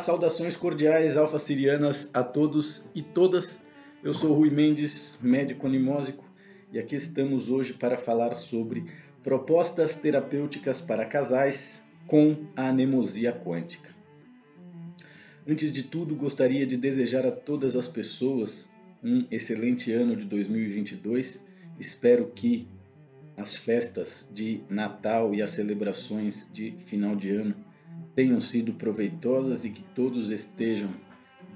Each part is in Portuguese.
saudações cordiais alfa-sirianas a todos e todas. Eu sou Rui Mendes, médico animósico, e aqui estamos hoje para falar sobre propostas terapêuticas para casais com a anemosia quântica. Antes de tudo, gostaria de desejar a todas as pessoas um excelente ano de 2022. Espero que as festas de Natal e as celebrações de final de ano tenham sido proveitosas e que todos estejam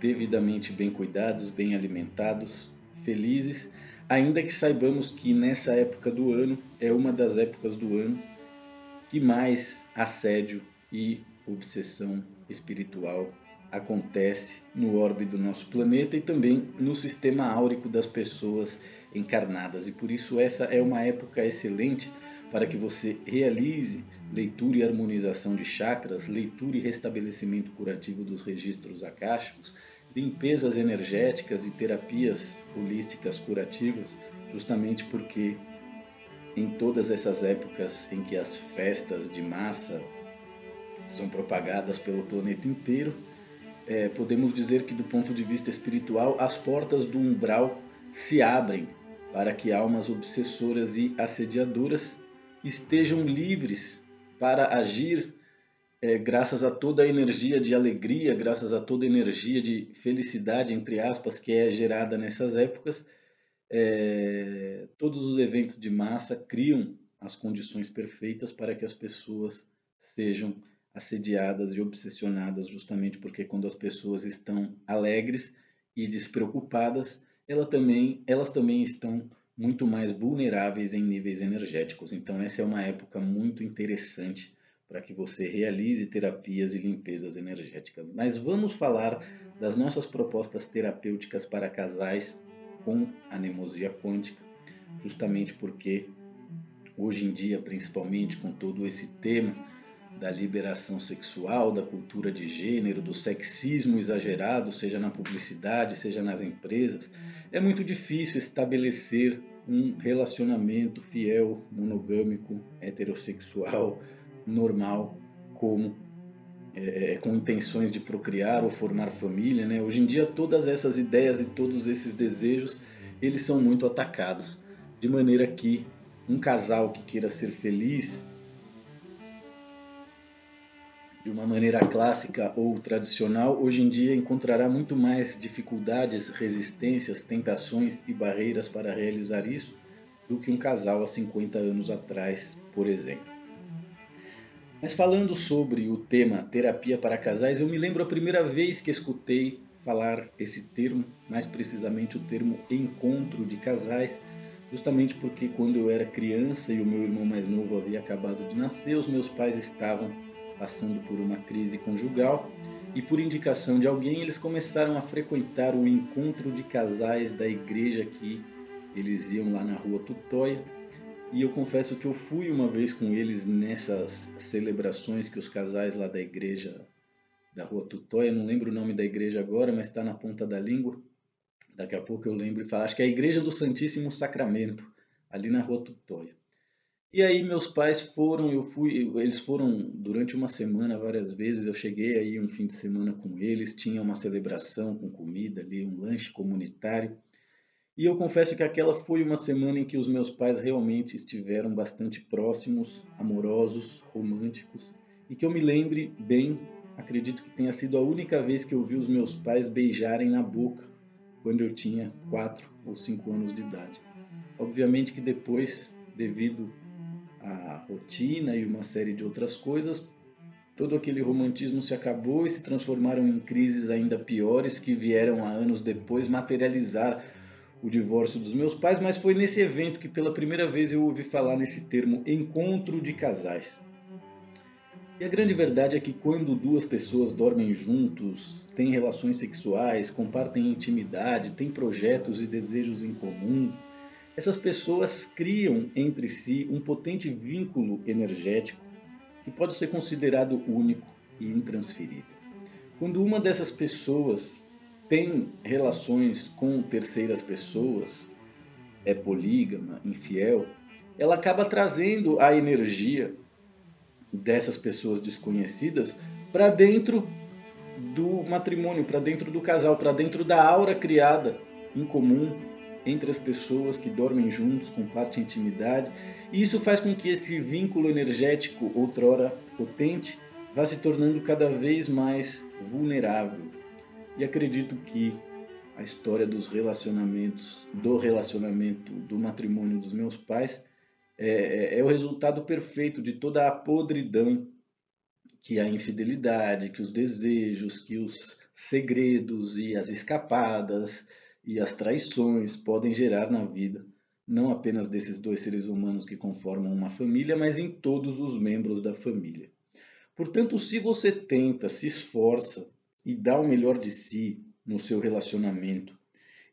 devidamente bem cuidados, bem alimentados, felizes, ainda que saibamos que nessa época do ano é uma das épocas do ano que mais assédio e obsessão espiritual acontece no orbe do nosso planeta e também no sistema áurico das pessoas encarnadas. E por isso essa é uma época excelente para que você realize leitura e harmonização de chakras, leitura e restabelecimento curativo dos registros akáshicos, limpezas energéticas e terapias holísticas curativas, justamente porque em todas essas épocas em que as festas de massa são propagadas pelo planeta inteiro, podemos dizer que do ponto de vista espiritual, as portas do umbral se abrem para que almas obsessoras e assediadoras estejam livres para agir graças a toda a energia de alegria, graças a toda a energia de felicidade, entre aspas, que é gerada nessas épocas. Todos os eventos de massa criam as condições perfeitas para que as pessoas sejam assediadas e obsessionadas, justamente porque quando as pessoas estão alegres e despreocupadas, elas também estão muito mais vulneráveis em níveis energéticos. Então essa é uma época muito interessante para que você realize terapias e limpezas energéticas. Mas vamos falar das nossas propostas terapêuticas para casais com anemosia quântica, justamente porque hoje em dia, principalmente com todo esse tema da liberação sexual, da cultura de gênero, do sexismo exagerado, seja na publicidade, seja nas empresas, é muito difícil estabelecer um relacionamento fiel, monogâmico, heterossexual, normal, com intenções de procriar ou formar família, né? Hoje em dia todas essas ideias e todos esses desejos, eles são muito atacados, de maneira que um casal que queira ser feliz de uma maneira clássica ou tradicional, hoje em dia encontrará muito mais dificuldades, resistências, tentações e barreiras para realizar isso do que um casal há 50 anos atrás, por exemplo. Mas falando sobre o tema terapia para casais, eu me lembro a primeira vez que escutei falar esse termo, mais precisamente o termo encontro de casais, justamente porque quando eu era criança e o meu irmão mais novo havia acabado de nascer, os meus pais estavam passando por uma crise conjugal e por indicação de alguém eles começaram a frequentar o encontro de casais da igreja que eles iam lá na rua Tutóia. E eu confesso que eu fui uma vez com eles nessas celebrações que os casais lá da igreja da rua Tutóia, não lembro o nome da igreja agora, mas está na ponta da língua. Daqui a pouco eu lembro e falo, acho que é a Igreja do Santíssimo Sacramento, ali na rua Tutóia. E aí meus pais foram, eles foram durante uma semana várias vezes, eu cheguei aí um fim de semana com eles, tinha uma celebração com comida ali, um lanche comunitário. E eu confesso que aquela foi uma semana em que os meus pais realmente estiveram bastante próximos, amorosos, românticos, e que eu me lembre bem, acredito que tenha sido a única vez que eu vi os meus pais beijarem na boca, quando eu tinha 4 ou 5 anos de idade. Obviamente que depois, devido à rotina e uma série de outras coisas, todo aquele romantismo se acabou e se transformaram em crises ainda piores que vieram há anos depois materializar o divórcio dos meus pais, mas foi nesse evento que pela primeira vez eu ouvi falar nesse termo encontro de casais. E a grande verdade é que quando duas pessoas dormem juntos, têm relações sexuais, compartem intimidade, têm projetos e desejos em comum, essas pessoas criam entre si um potente vínculo energético que pode ser considerado único e intransferível. Quando uma dessas pessoas tem relações com terceiras pessoas, é polígama, infiel, ela acaba trazendo a energia dessas pessoas desconhecidas para dentro do matrimônio, para dentro do casal, para dentro da aura criada em comum entre as pessoas que dormem juntos, compartilham intimidade. E isso faz com que esse vínculo energético, outrora potente, vá se tornando cada vez mais vulnerável. E acredito que a história dos relacionamentos, do relacionamento, do matrimônio dos meus pais, é o resultado perfeito de toda a podridão que a infidelidade, que os desejos, que os segredos e as escapadas e as traições podem gerar na vida, não apenas desses dois seres humanos que conformam uma família, mas em todos os membros da família. Portanto, se você tenta, se esforça e dá o melhor de si no seu relacionamento,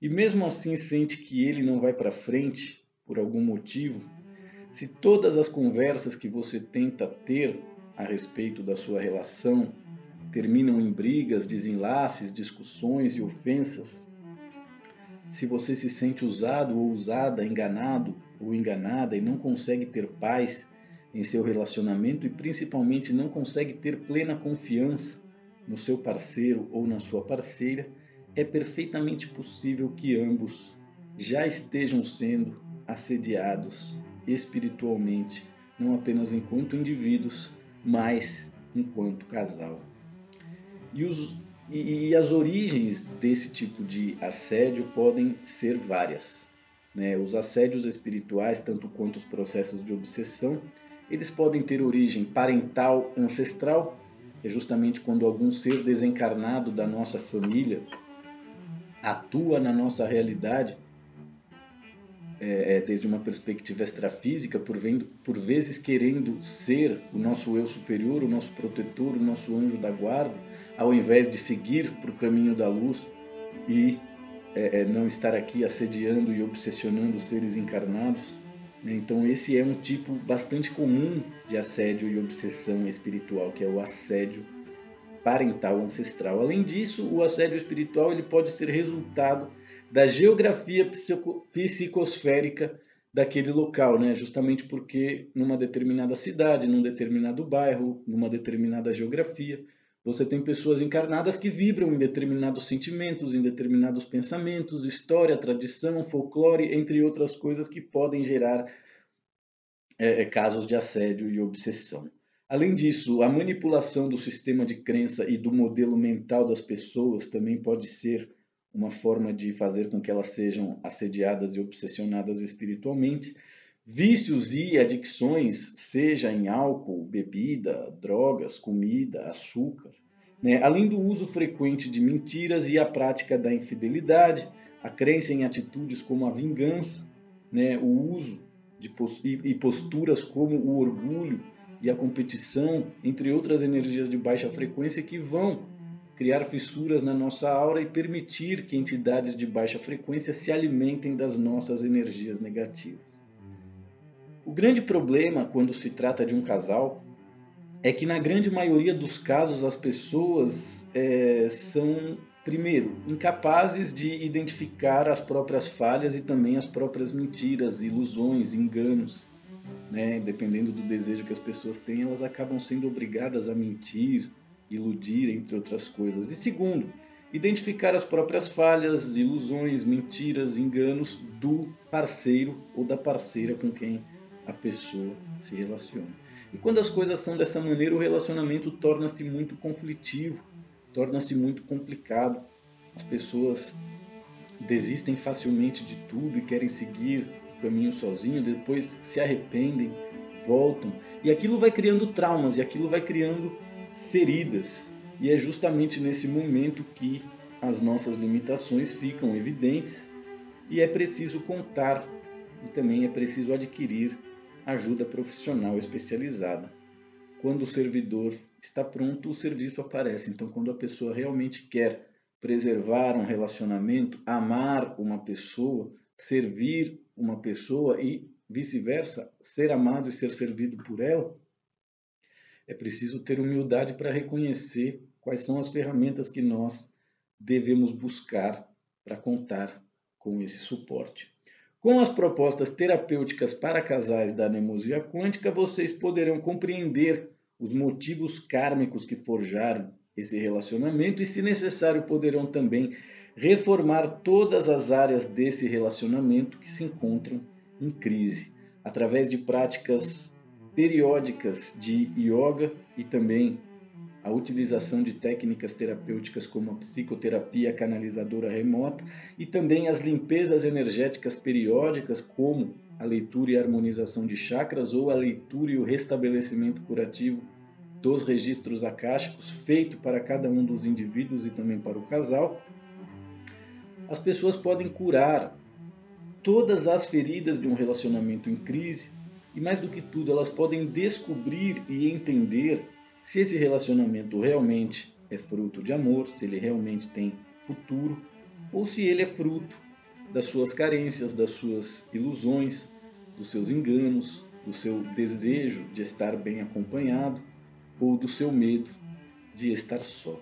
e mesmo assim sente que ele não vai para frente por algum motivo, se todas as conversas que você tenta ter a respeito da sua relação terminam em brigas, desenlaces, discussões e ofensas, se você se sente usado ou usada, enganado ou enganada e não consegue ter paz em seu relacionamento e principalmente não consegue ter plena confiança no seu parceiro ou na sua parceira, é perfeitamente possível que ambos já estejam sendo assediados espiritualmente, não apenas enquanto indivíduos, mas enquanto casal. E as origens desse tipo de assédio podem ser várias, né? Os assédios espirituais, tanto quanto os processos de obsessão, eles podem ter origem parental ancestral, que é justamente quando algum ser desencarnado da nossa família atua na nossa realidade, desde uma perspectiva extrafísica, por vezes querendo ser o nosso eu superior, o nosso protetor, o nosso anjo da guarda, ao invés de seguir para o caminho da luz e não estar aqui assediando e obsessionando os seres encarnados. Então esse é um tipo bastante comum de assédio e obsessão espiritual, que é o assédio parental ancestral. Além disso, o assédio espiritual ele pode ser resultado da geografia psicosférica daquele local, né? Justamente porque numa determinada cidade, num determinado bairro, numa determinada geografia, você tem pessoas encarnadas que vibram em determinados sentimentos, em determinados pensamentos, história, tradição, folclore, entre outras coisas que podem gerar casos de assédio e obsessão. Além disso, a manipulação do sistema de crença e do modelo mental das pessoas também pode ser uma forma de fazer com que elas sejam assediadas e obsessionadas espiritualmente. Vícios e adicções, seja em álcool, bebida, drogas, comida, açúcar, né? Além do uso frequente de mentiras e a prática da infidelidade, a crença em atitudes como a vingança, né? O uso e posturas como o orgulho e a competição, entre outras energias de baixa frequência que vão criar fissuras na nossa aura e permitir que entidades de baixa frequência se alimentem das nossas energias negativas. O grande problema quando se trata de um casal é que na grande maioria dos casos as pessoas são, primeiro, incapazes de identificar as próprias falhas e também as próprias mentiras, ilusões, enganos, né? Dependendo do desejo que as pessoas têm, elas acabam sendo obrigadas a mentir, iludir, entre outras coisas. E segundo, identificar as próprias falhas, ilusões, mentiras, enganos do parceiro ou da parceira com quem a pessoa se relaciona. E quando as coisas são dessa maneira, o relacionamento torna-se muito conflitivo, torna-se muito complicado. As pessoas desistem facilmente de tudo e querem seguir o caminho sozinho, depois se arrependem, voltam, e aquilo vai criando traumas, e aquilo vai criando feridas. E é justamente nesse momento que as nossas limitações ficam evidentes e é preciso contar e também é preciso adquirir ajuda profissional especializada. Quando o servidor está pronto, o serviço aparece. Então, quando a pessoa realmente quer preservar um relacionamento, amar uma pessoa, servir uma pessoa e vice-versa, ser amado e ser servido por ela, é preciso ter humildade para reconhecer quais são as ferramentas que nós devemos buscar para contar com esse suporte. Com as propostas terapêuticas para casais da anemosia quântica, vocês poderão compreender os motivos kármicos que forjaram esse relacionamento e, se necessário, poderão também reformar todas as áreas desse relacionamento que se encontram em crise, através de práticas periódicas de yoga e também a utilização de técnicas terapêuticas como a psicoterapia canalizadora remota e também as limpezas energéticas periódicas como a leitura e harmonização de chakras ou a leitura e o restabelecimento curativo dos registros akáshicos feito para cada um dos indivíduos e também para o casal. As pessoas podem curar todas as feridas de um relacionamento em crise e, mais do que tudo, elas podem descobrir e entender se esse relacionamento realmente é fruto de amor, se ele realmente tem futuro ou se ele é fruto das suas carências, das suas ilusões, dos seus enganos, do seu desejo de estar bem acompanhado ou do seu medo de estar só.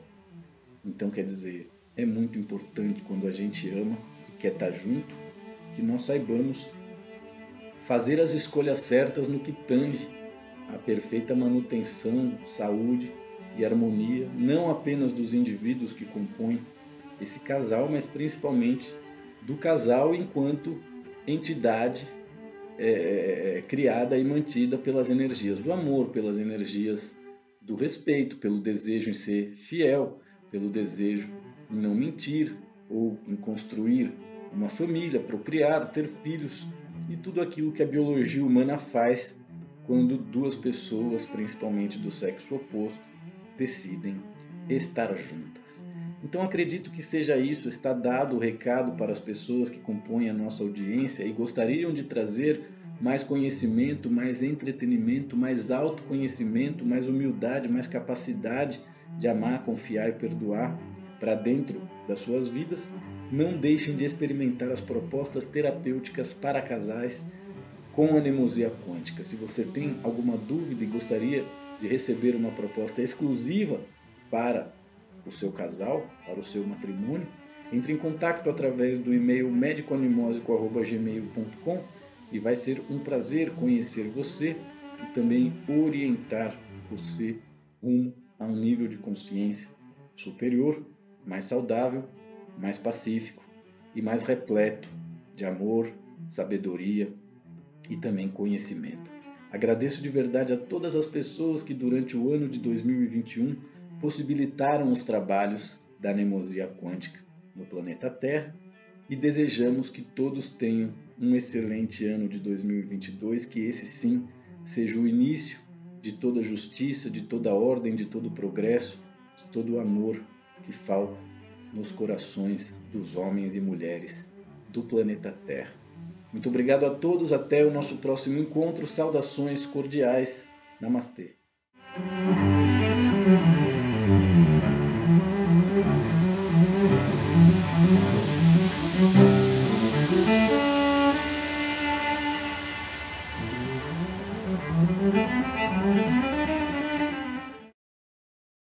Então, quer dizer, é muito importante quando a gente ama e quer estar junto, que nós saibamos fazer as escolhas certas no que tange a perfeita manutenção, saúde e harmonia, não apenas dos indivíduos que compõem esse casal, mas principalmente do casal enquanto entidade criada e mantida pelas energias do amor, pelas energias do respeito, pelo desejo em ser fiel, pelo desejo em não mentir ou em construir uma família, procriar, ter filhos e tudo aquilo que a biologia humana faz quando duas pessoas, principalmente do sexo oposto, decidem estar juntas. Então acredito que seja isso, está dado o recado para as pessoas que compõem a nossa audiência e gostariam de trazer mais conhecimento, mais entretenimento, mais autoconhecimento, mais humildade, mais capacidade de amar, confiar e perdoar para dentro das suas vidas. Não deixem de experimentar as propostas terapêuticas para casais com anemosia quântica. Se você tem alguma dúvida e gostaria de receber uma proposta exclusiva para o seu casal, para o seu matrimônio, entre em contato através do e-mail medicoanimosico@gmail.com e vai ser um prazer conhecer você e também orientar você rumo a um nível de consciência superior, mais saudável, mais pacífico e mais repleto de amor, sabedoria e também conhecimento. Agradeço de verdade a todas as pessoas que durante o ano de 2021 possibilitaram os trabalhos da anemosia quântica no planeta Terra e desejamos que todos tenham um excelente ano de 2022, que esse sim seja o início de toda justiça, de toda ordem, de todo progresso, de todo o amor que falta nos corações dos homens e mulheres do planeta Terra. Muito obrigado a todos, até o nosso próximo encontro. Saudações cordiais. Namastê.